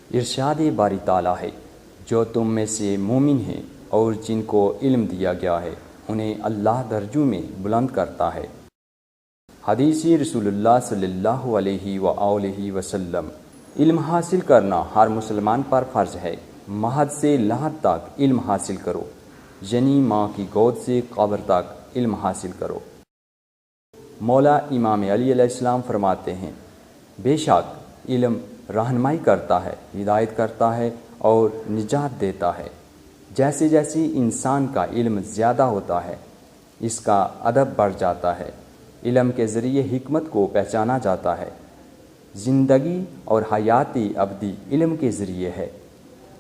ارشاد باری تعالیٰ ہے، جو تم میں سے مومن ہیں اور جن کو علم دیا گیا ہے انہیں اللہ درجوں میں بلند کرتا ہے۔ حدیث رسول اللہ صلی اللہ علیہ وآلہ وسلم۔ علم حاصل کرنا ہر مسلمان پر فرض ہے۔ مہد سے لحد تک علم حاصل کرو، یعنی ماں کی گود سے قبر تک علم حاصل کرو۔ مولا امام علی علیہ السلام فرماتے ہیں، بے شک علم رہنمائی کرتا ہے، ہدایت کرتا ہے اور نجات دیتا ہے۔ جیسے جیسے انسان کا علم زیادہ ہوتا ہے اس کا ادب بڑھ جاتا ہے۔ علم کے ذریعے حکمت کو پہچانا جاتا ہے۔ زندگی اور حیاتی ابدی علم کے ذریعے ہے۔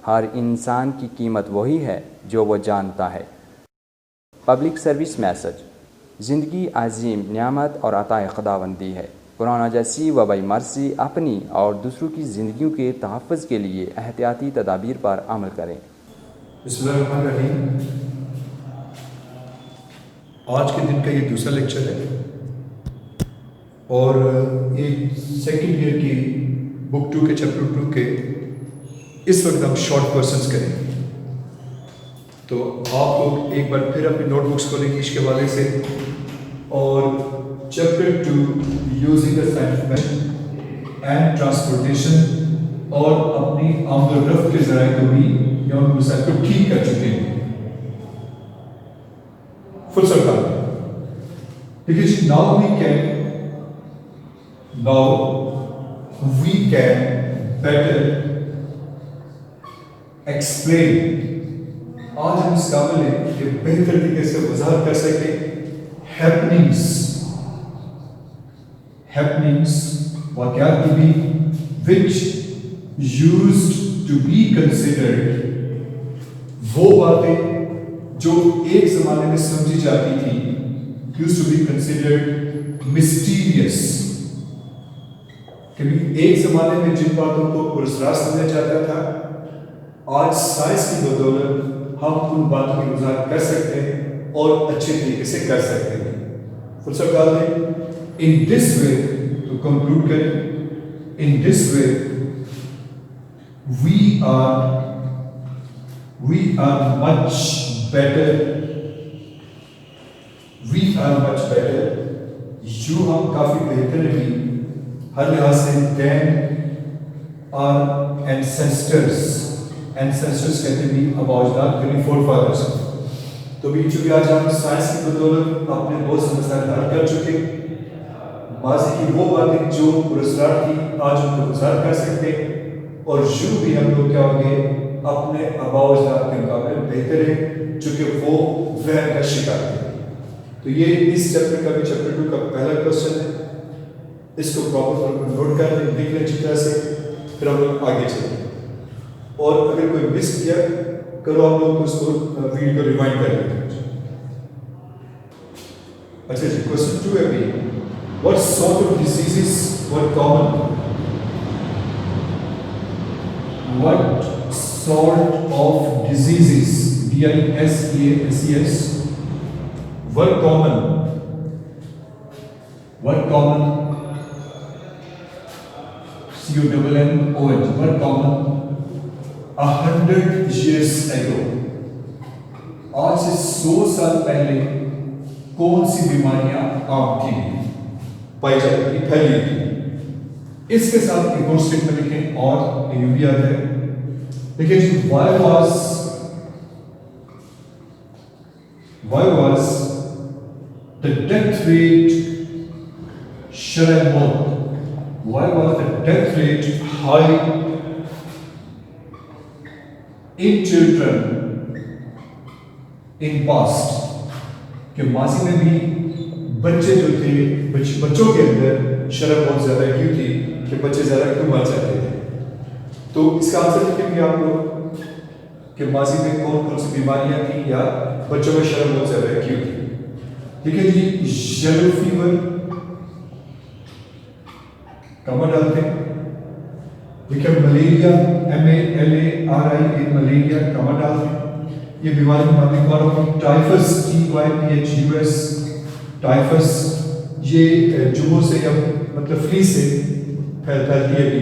ہر انسان کی قیمت وہی ہے جو وہ جانتا ہے۔ Public service message. زندگی عظیم نعمت اور عطا خداوندی ہے۔ کورونا جیسی وبائی مرض سے اپنی اور دوسروں کی زندگیوں کے تحفظ کے لیے احتیاطی تدابیر پر عمل کریں۔ بسم اللہ الرحمن الرحیم۔ آج کے دن کا یہ دوسرا لیکچر ہے اور یہ سیکنڈ ایئر کی بک 2 کے چیپٹر 2 کے اس وقت ہم شارٹ کوسچنس کریں گے۔ تو آپ لوگ ایک بار پھر اپنی نوٹ بکس کھولیں گے اس کے حوالے سے، اور chapter 2 using the science and transportation اور اپنی آمد و رفت کے ذرائع کو بھی یا ان مسائل کو ٹھیک کر چکے ہیں۔ فل سرکار دیکھیے جی، now we can better explain. آج ہم اس قابل ہیں کہ بہتر طریقے سے وضاحت کر سکیں happenings واقعات کی بھی which used to be considered، وہ باتیں جو ایک زمانے میں سمجھی جاتی تھی used to be considered mysterious، کہ ایک زمانے میں جن باتوں کو پراسرار سمجھا جاتا تھا آج سائنس کی بدولت ہم ان باتوں کی وضاحت کر سکتے ہیں اور اچھے طریقے سے کر سکتے ہیں۔ فرصت ڈال دیں ان دس وے، تو کنکلوڈ کریں ان دس وے we are much better یوں ہم کافی بہتر ہیں ہر لحاظ سے than our ancestors کہتے ہیں اب اجداد یعنی فور فادرز۔ تو بھی چونکہ آج ہم سائنس کی بدولت اپنے بہت سے مسائل حل کر چکے، ماضی کی وہ باتیں جو پراسرار تھی آج ان کو گزار کر سکتے، اور یوں بھی ہم لوگ کیا ہوں گے اپنے آباء و اجداد کے مقابلے بہتر ہیں چونکہ وہ وہم کا شکار تھے۔ تو یہ اس چیپٹر کا بھی چیپٹر 2 کا پہلا کوسچن ہے، اس کو پراپر طور پر نوٹ کر لیں، دیکھ لیں اچھی طرح سے، پھر ہم لوگ آگے چلیں۔ اور اگر کوئی مس کیا کرو آپ لوگ تو اس کو ویڈیو کو ریوائنڈ کر لیں۔ اچھا جی، کوسچن 2 ہے بھی what sort of diseases were common؟ What sort of diseases DISEASES were common CONNON were common 100 years ago؟ آج سے 100 سال پہلے کون سی بیماریاں عام تھیں، پائی جاتی تھی، پھیلی تھی؟ اس کے ساتھ ایک اور اسٹیٹمنٹ لکھیں اور یہ بھی یاد ہے، دیکھیں جی، why was the death rate شرح موت why was the death rate high in children in past؟ کہ ماضی میں بھی بچے جو تھے بچوں کے اندر شرح بہت زیادہ کیوں تھی کہ بچے زیادہ کیوں مر جاتے تھے؟ تو اس کا آنسر لکھیں گے آپ لوگ کہ ماضی میں کون کون سی بیماریاں تھیں یا بچوں میں شرح بہت زیادہ کیوں تھی؟ دیکھیں جی، یلو فیور کمر ڈالتے ہیں، دیکھیں ملیریا MALARIA ملیریا کمر ڈالتے ہیں، یہ بیماری ماننے والوں کی ٹائفس TYPHUS ٹائفس، یہ جموں سے یا مطلب فلی سے پھیلتی ہے بھی،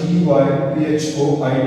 TYPHOID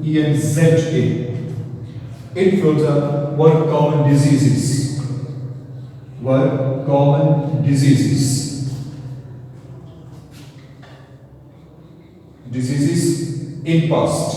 INFLUENZA influenza were common diseases in past.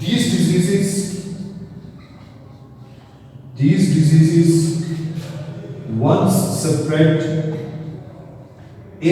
These diseases once spread,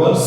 once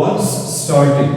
once started,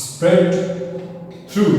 spread through,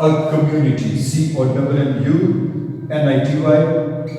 a community, COMMUNITY.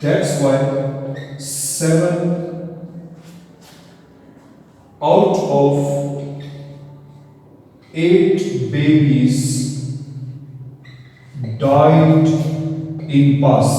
that's why 7 out of 8 babies died in past.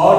8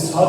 7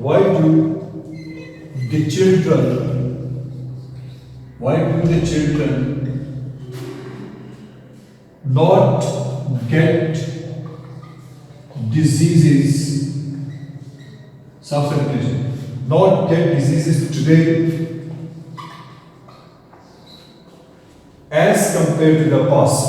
why do the children not get diseases today as compared to the past.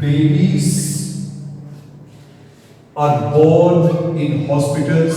babies are born in hospitals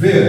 where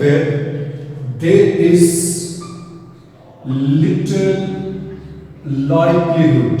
where there is little likelihood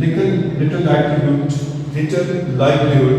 little likelihood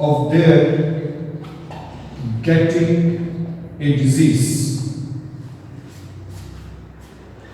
of their getting a disease,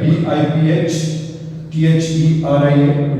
DIPHTHERIA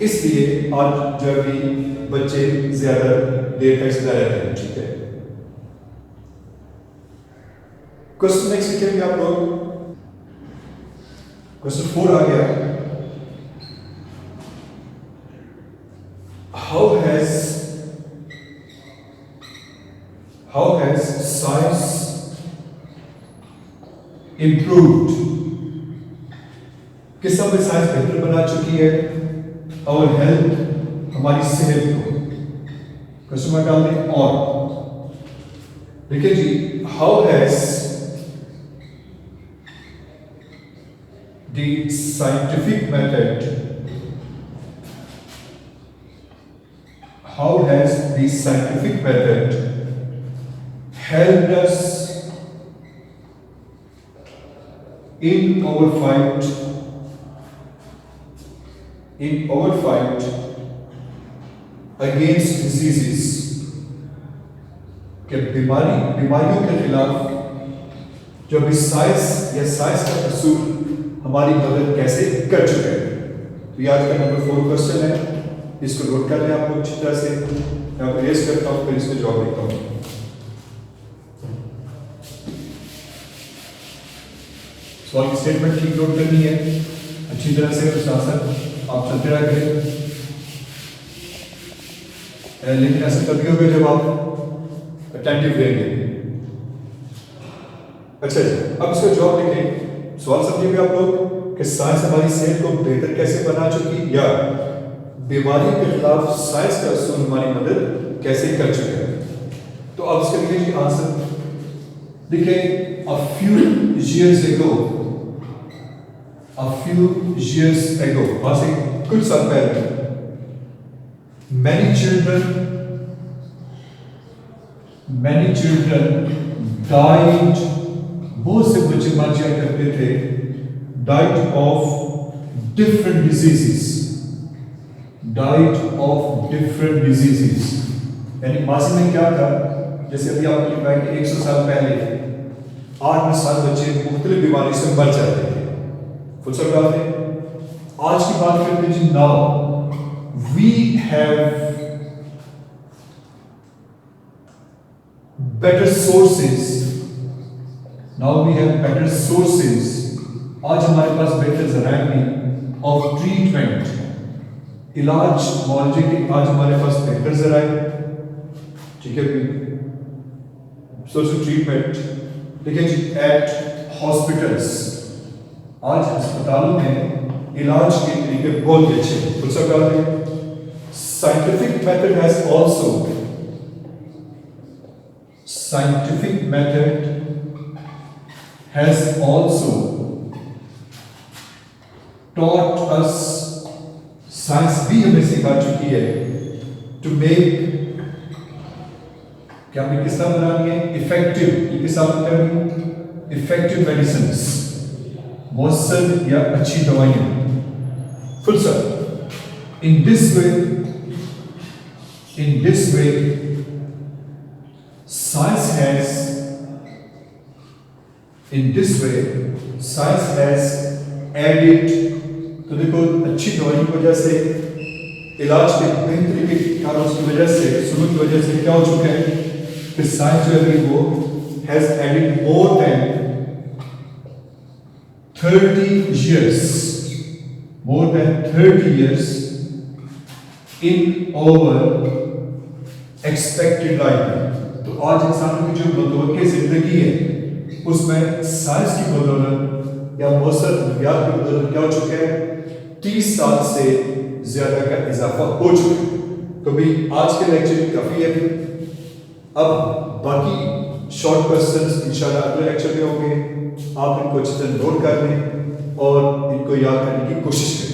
اس لیے آج جو ابھی بچے زیادہ دیر تک زندہ رہتے ہیں. ٹھیک ہے. کوشچن نیکسٹ لکھیں گے آپ لوگ. کوشچن 4 آ گیا. How has science improved? کس طرح سے سائنس بہتر بنا چکی ہے اور ہیلتھ ہماری صحت کو. کوشچن میں ڈال دیں اور دیکھیں جی. How has the scientific method helped us in our fight against diseases. کہ بیماریوں کے خلاف جو ابھی سائنس کا اصول ہماری مدد کیسے کر چکے ہیں. تو یہ آج کا نمبر 4 کوشچن ہے. اس کو نوٹ کر لیں آپ لوگ اچھی طرح سے. میں آپ کو ریز کرتا ہوں پھر اس میں جواب دیتا ہوں. سوال کی اسٹیٹمنٹ ٹھیک نوٹ کرنی ہے اچھی طرح سے. آپ چلتے رہ گئے لیکن ایسا کبھی ہوگا جب آپ اٹینٹیو رہیں گے. اچھا جی. اب اس کا جواب لکھیں. سوال سمجھیں گے آپ لوگ کہ سائنس ہماری صحت کو بہتر کیسے بنا چکی یا بیماریوں کے خلاف سائنس کا اصول ہماری مدد کیسے کر چکے ہیں. تو آپ اس کے لیے آنسر دیکھیں. A few years ago, آج سے کچھ سال پہلے, many children died. بہت سے بچے مر جایا کرتے تھے. died of different diseases. یعنی ماضی میں کیا تھا, جیسے ابھی آپ کو لکھا ہے کہ 100 سال پہلے 8 سال بچے مختلف بیماری سے مر جاتے تھے. فل اسٹاپ ڈال دیں. آج کی بات کرتے ہیں جی. Now we have better sources. آج ہمارے پاس بہتر ذرائع ہیں of treatment. علاج معالجے کے آج ہمارے پاس بہتر ذرائع. ٹھیک ہے بھی. سورس آف ٹریٹمنٹ دیکھیں جی. At hospitals. آج ہسپتالوں میں علاج کے طریقے بہت اچھے ہیں. کچھ سب ڈال دیں. Scientific method has also taught us. Science بھی ہمیں سکھا چکی ہے to make کہ ہمیں کس طرح بنانی ہے effective. یہ کس طرح کرنی effective medicines. مؤثر یا اچھی دوائیاں. فل سر. In this way science has added. تو دیکھو اچھی دوائیوں کی وجہ سے, علاج کے بہتری کے کاروں کی وجہ سے, سلوک کی وجہ سے کیا ہو چکا ہے کہ سائنس جو ہے وہ has added more than 30 years in our expected life. تو آج انسانوں کی جو متوقع زندگی ہے اس میں سائنس کی بدولت یا مؤثر ادویات کی بدولت کیا ہو چکا ہے 30 سال سے زیادہ کا اضافہ ہو چکا ہے. تو بھی آج کے لیکچر کافی ہے. اب باقی شارٹ کوسچنز انشاءاللہ اگلے لیکچر میں ہوں گے. آپ ان کو اچھی طرح نوٹ کر لیں اور ان کو یاد کرنے کی کوشش کریں.